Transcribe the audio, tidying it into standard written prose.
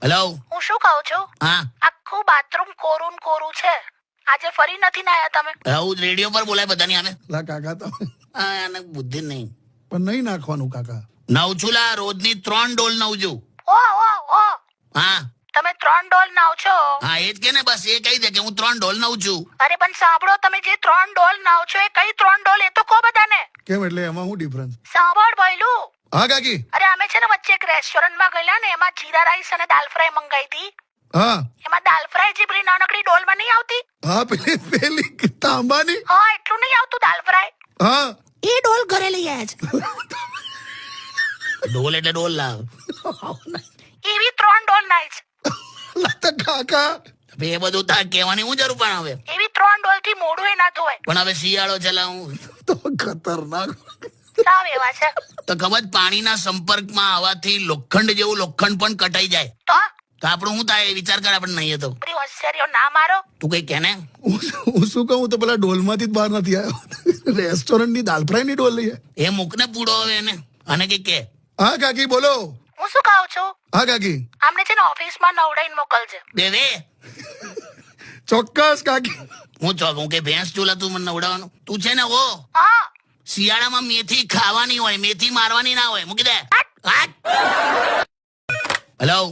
Hello, હું શું કહું છું, હા આખું બાથરૂમ કોરું ને કોરું છે. આજે ફરી નથી નાયા તમે? હું રેડિયો પર બોલાય બધાની આને. લા કાકા તો હા, આને બુદ્ધિ જ નહીં. પણ નહીં નાખવાનું કાકા. નવ છું લા, રોજની 3 ડોલ નવ છું. ઓ ઓ ઓ હા તમે 3 ડોલ નાવ છો? હા, એ જ કે ને, બસ એ કહી દે કે હું 3 ડોલ નવ છું. અરે પણ સાંભળો, તમે જે 3 ડોલ નાવ છો એ કઈ 3 ડોલ, એ તો કહો બધાને. કેમ એટલે એમાં શું ડિફરન્સ? સાંભળ ભઈલું, હા કાકી. અરે અમે છે ને વચ્ચે એક રેસ્ટોરન્ટમાં ગયેલા ને, એમાં જીરા રાઈસ અને દાલ ફ્રાય મંગાઈ હતી. હા એમાં દાલ ફ્રાય જે પેલી નાનકડી ડોલમાં નહીં આવતી, હા પેલી તાંબાની. હા એટલું નહીં આવતું દાલ ફ્રાય, હા એ ડોલ ઘરે લઈ આવ્યા છે. ડોલ એટલે ડોલ લાવ. એવી 3 ડોલ નાઈ છે. લા તો કાકા હવે એ બધું તાર કહેવાની હું જરૂર પણ હવે. એવી 3 ડોલ થી મોઢું એ ના ધોવાય. પણ હવે શિયાળો છે લા, હું તો ખતરનાક. સાવ એવા છે તો ખબર, પાણીના સંપર્કમાં આવવાથી લોખંડ જેવું લોખંડ પણ કટાઈ જાય. તો તો આપણું શું થાય વિચાર કર, આપણે નહીં તો. બધી હોશિયારીઓ ના મારો. તું કઈ કે ને. હું શું કહું, તો પેલા ડોલમાંથી જ બહાર નથી આવ્યો. રેસ્ટોરન્ટની દાલ ફ્રાય ની ડોલ લઈએ. એ મૂકને પૂડો હવે એને, અને કઈ કે. હા કાકી બોલો. હું શું કહું છું, હા કાકી. આમને છે ને ઓફિસમાં નવડાઈને મોકલજે. દેવે ચોક્કસ કાકી. હું ચોક, હું કે ભેંસ ચૂલા તું મને નવડાવવાનું. તું છે ને ઓ હા શિયાળામાં મેથી ખાવાની હોય, મેથી મારવાની ના હોય. મૂકી દે. હેલો.